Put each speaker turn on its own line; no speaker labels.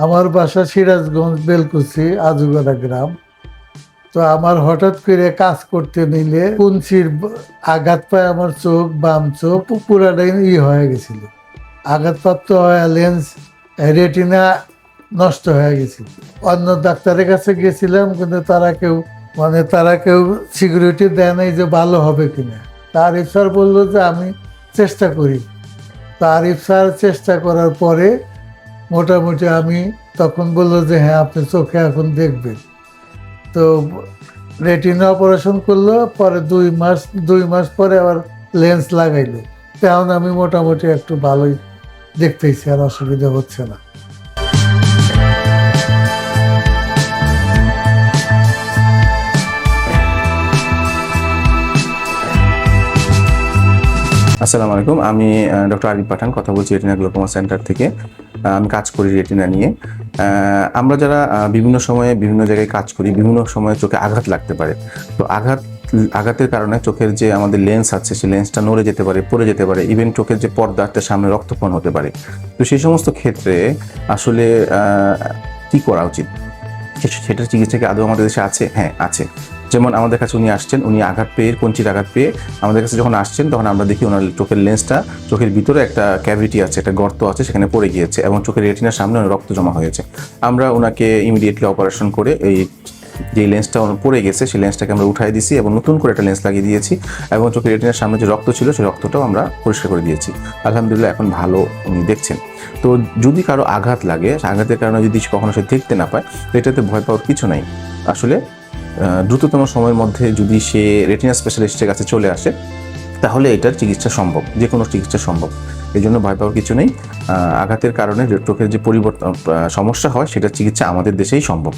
আমার বাসা সিরাজগঞ্জ বেলকুচি আজুগড়া গ্রাম। তো আমার হঠাৎ করে কাজ করতে নিলে কুঞ্চির আঘাত পায় আমার চোখ, বাম চোখ পুরাটাই হয়ে গেছিল, আঘাতপ্রাপ্ত হয়ে লেন্স রেটিনা নষ্ট হয়ে গেছিল। অন্য ডাক্তারের কাছে গেছিলাম, কিন্তু তারা কেউ সিকিউরিটি দেয় নাই যে ভালো হবে কিনা। তা আরিফ স্যার বললো যে আমি চেষ্টা করি। তা আরিফ স্যার চেষ্টা করার পরে মোটামুটি আমি তখন বললো যে হ্যাঁ আপনি চোখে এখন দেখবেন। তো রেটিনা অপারেশন করলো, পরে 2 মাস পরে আবার লেন্স লাগাইলো। তেমন আমি মোটামুটি একটু ভালোই দেখতেছি, আর অসুবিধা হচ্ছে না।
আসসালামু আলাইকুম, আমি ডক্টর আরিফ পাঠান কথা বলছি রেটিনা গ্লোকোমা সেন্টার থেকে। আমি কাজ করি রেটিনা নিয়ে। আমরা যারা বিভিন্ন সময়ে বিভিন্ন জায়গায় কাজ করি, বিভিন্ন সময়ে চোখে আঘাত লাগতে পারে। তো আঘাতের কারণে চোখের যে আমাদের লেন্স আছে সেই লেন্সটা নড়ে যেতে পারে, পড়ে যেতে পারে, ইভেন চোখের যে পর্দা তার সামনে রক্তক্ষরণ হতে পারে। তো সেই সমস্ত ক্ষেত্রে আসলে কি করা উচিত, সেটার চিকিৎসা কি আদৌ আমাদের দেশে আছে? হ্যাঁ, আছে। যেমন আমাদের কাছে উনি আসছেন, উনি কঞ্চির আঘাত পেয়ে আমাদের কাছে যখন আসছেন, তখন আমরা দেখি ওনার চোখের লেন্সটা, চোখের ভিতরে একটা ক্যাভিটি আছে, একটা গর্ত আছে, সেখানে পড়ে গিয়েছে এবং চোখের রেটিনার সামনে রক্ত জমা হয়েছে। আমরা ওনাকে ইমিডিয়েটলি অপারেশন করে এই যে লেন্সটা পড়ে গেছে সেই লেন্সটাকে আমরা উঠাই দিয়েছি এবং নতুন করে একটা লেন্স লাগিয়ে দিয়েছি, এবং চোখের রেটিনার সামনে যে রক্ত ছিল সেই রক্তটাও আমরা পরিষ্কার করে দিয়েছি। আলহামদুলিল্লাহ এখন ভালো উনি দেখছেন। তো যদি কারো আঘাত লাগে, আঘাতের কারণে যদি কখনো সে দেখতে না পায়, তো এটাতে ভয় পাওয়ার কিছু নাই। আসলে দ্রুততম সময়ের মধ্যে যদি সে রেটিনা স্পেশালিস্টের কাছে চলে আসে, তাহলে এটার চিকিৎসা সম্ভব, যে কোনো চিকিৎসা সম্ভব। এই জন্য ভয় পাওয়ার কিছু নেই। আঘাতের কারণে চোখের যে সমস্যা হয় সেটার চিকিৎসা আমাদের দেশেই সম্ভব।